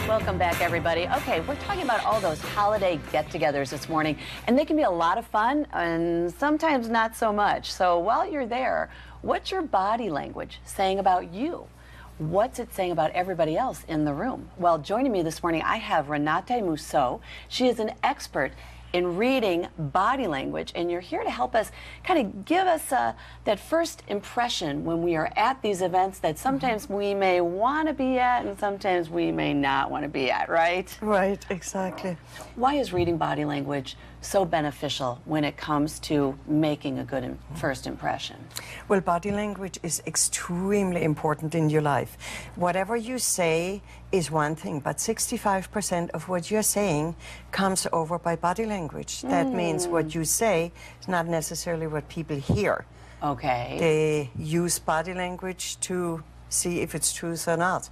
Welcome back, everybody. Okay, we're talking about all those holiday get-togethers this morning, and they can be a lot of fun and sometimes not so much. So while you're there, what's your body language saying about you? What's it saying about everybody else in the room? Well, joining me this morning, I have Renate Mousseux. She is an expert in reading body language, and you're here to help us kind of give us that first impression when we are at these events that sometimes we may want to be at and sometimes we may not want to be at, right? Right, exactly. Why is reading body language so beneficial when it comes to making a good first impression? Well, body language is extremely important in your life. Whatever you say is one thing, but 65% of what you're saying comes over by body language. That means what you say is not necessarily what people hear. Okay. They use body language to see if it's truth or not.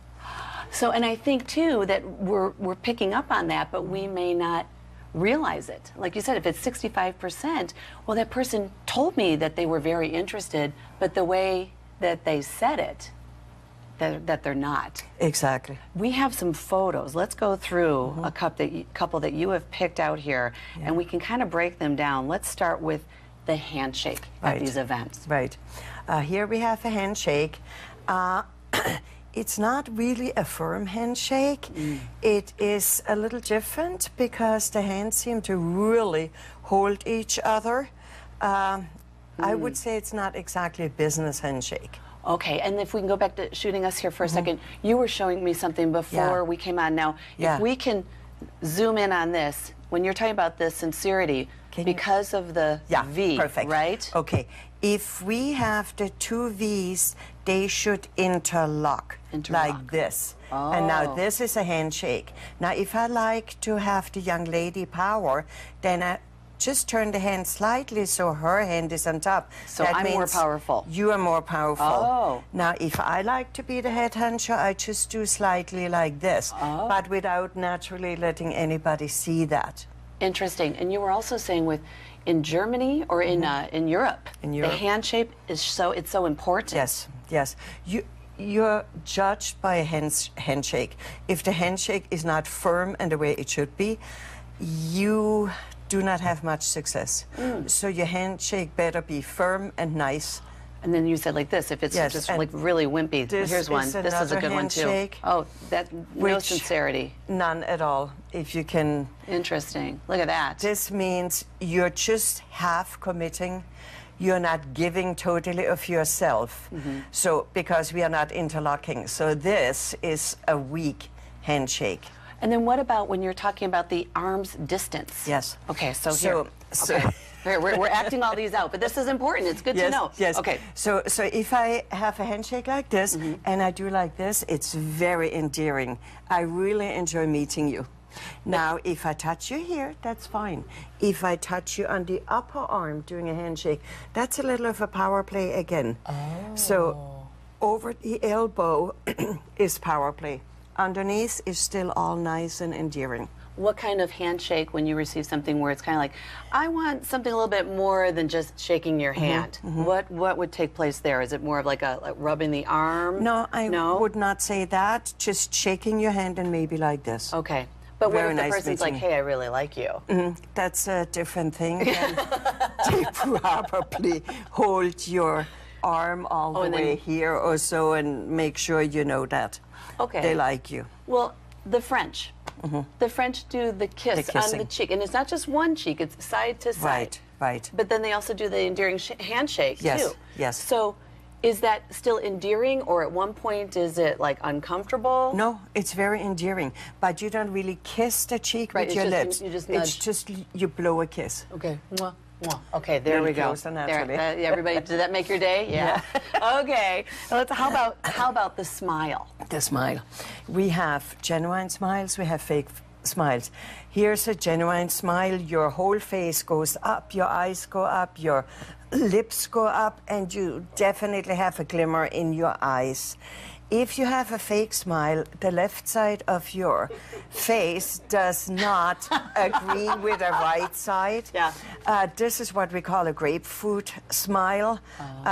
So, and I think too that we're picking up on that, but we may not realize it. Like you said, if it's 65%, well, that person told me that they were very interested, but the way that they said it, that they're not. Exactly. We have some photos. Let's go through a couple that you have picked out here, and we can kind of break them down. Let's start with the handshake at these events. Right. Here we have a handshake. It's not really a firm handshake. It is a little different because the hands seem to really hold each other. I would say it's not exactly a business handshake. Okay, and if we can go back to shooting us here for a second, you were showing me something before we came on. Now, if we can zoom in on this, when you're talking about the sincerity, because of the V, perfect. Right? Okay, if we have the two V's, they should interlock. Like this. And now this is a handshake. Now, if I like to have the young lady power, then I just turn the hand slightly so her hand is on top. So that I'm more powerful. You are more powerful. Oh. Now, if I like to be the head honcho, I just do slightly like this, but without naturally letting anybody see that. Interesting. And you were also saying in Germany or in Europe, the handshake is so important. Yes, yes. You're judged by a handshake. If the handshake is not firm and the way it should be, you do not have much success. So your handshake better be firm and nice. And then you said like this, if it's just like really wimpy. Here's one. This is a good one too. Oh, no sincerity. None at all, if you can. Interesting. Look at that. This means you're just half committing. You're not giving totally of yourself. So, because we are not interlocking. So this is a weak handshake. And then what about when you're talking about the arm's distance? Yes. Okay, so here. We're acting all these out, but this is important. It's good to know. Yes. Okay. So if I have a handshake like this and I do like this, it's very endearing. I really enjoy meeting you. Now, if I touch you here, that's fine. If I touch you on the upper arm doing a handshake, that's a little of a power play again. So over the elbow is power play. Underneath is still all nice and endearing. What kind of handshake when you receive something where it's kind of like, I want something a little bit more than just shaking your hand? What would take place there? Is it more of like rubbing the arm? No, I would not say that. Just shaking your hand and maybe like this. Okay. But what if the person's like, hey, I really like you? That's a different thing. They probably hold your arm all the way here or so and make sure you know that they like you. Well, the French. The French do the kiss on the cheek. And it's not just one cheek, it's side to side. Right, right. But then they also do the endearing handshake, too. Yes. So is that still endearing, or at one point is it like uncomfortable? No, it's very endearing. But you don't really kiss the cheek with your lips. You just nudge. It's just you blow a kiss. Okay. Mwah. Okay, there we go. There, everybody, did that make your day? Yeah. Okay. How about the smile? The smile. We have genuine smiles. We have fake smiles. Here's a genuine smile. Your whole face goes up. Your eyes go up. Your lips go up, and you definitely have a glimmer in your eyes. If you have a fake smile, the left side of your face does not agree with the right side. Yeah. This is what we call a grapefruit smile.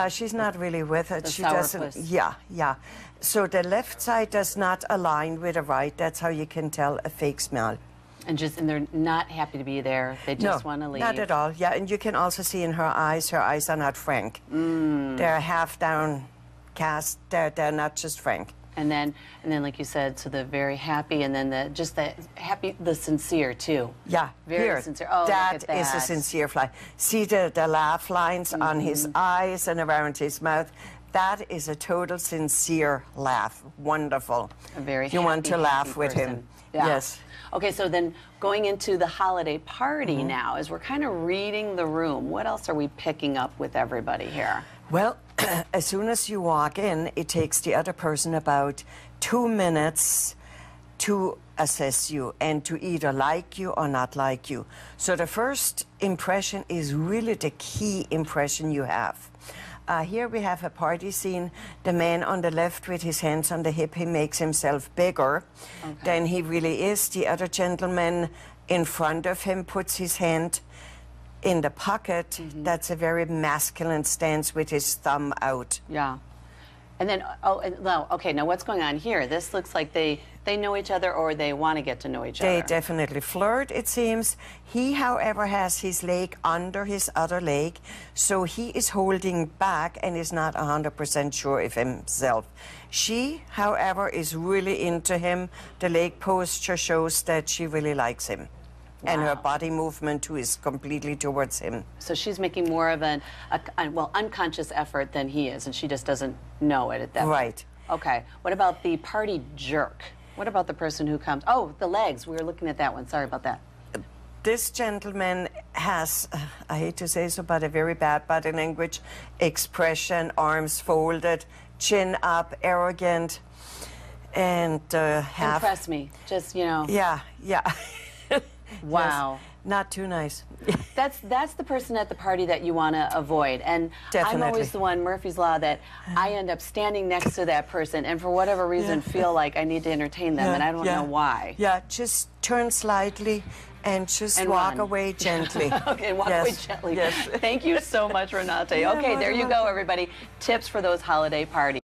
She's not really with it. She doesn't. Yeah, yeah. So the left side does not align with the right. That's how you can tell a fake smile. And they're not happy to be there. They just want to leave. Not at all. Yeah, and you can also see in her eyes are not frank. They're half downcast. They're not just frank. And then, like you said, so the very happy, and then the sincere too. Yeah, very sincere. Oh, that look at that is a sincere fly. See the laugh lines on his eyes and around his mouth. That is a total sincere laugh. Wonderful. A very you want to laugh with person. him. Yeah. Yes. Okay, so then going into the holiday party now, as we're kind of reading the room, what else are we picking up with everybody here? Well, as soon as you walk in, it takes the other person about 2 minutes to assess you and to either like you or not like you. So the first impression is really the key impression you have. Here we have a party scene. The man on the left with his hands on the hip, he makes himself bigger than he really is. The other gentleman in front of him puts his hand in the pocket. That's a very masculine stance with his thumb out. Yeah. And then, okay, now what's going on here? This looks like they know each other, or they want to get to know each other. They definitely flirt, it seems. He, however, has his leg under his other leg, so he is holding back and is not 100% sure of himself. She, however, is really into him. The leg posture shows that she really likes him. And her body movement, too, is completely towards him. So she's making more of an unconscious effort than he is, and she just doesn't know it at that point. Right. Okay. What about the party jerk? What about the person who comes? Oh, the legs. We were looking at that one. Sorry about that. This gentleman has, I hate to say so, but a very bad body language, expression, arms folded, chin up, arrogant, and Impress me. Just, you know. Yeah, yeah. Wow. Yes, not too nice. That's the person at the party that you want to avoid. And Definitely. I'm always the one, Murphy's Law, that I end up standing next to that person and for whatever reason feel like I need to entertain them, and I don't know why. Yeah, just turn slightly and just walk away gently. Okay, and walk away gently. Yes. Thank you so much, Renate. Okay, there you go, everybody. Tips for those holiday parties.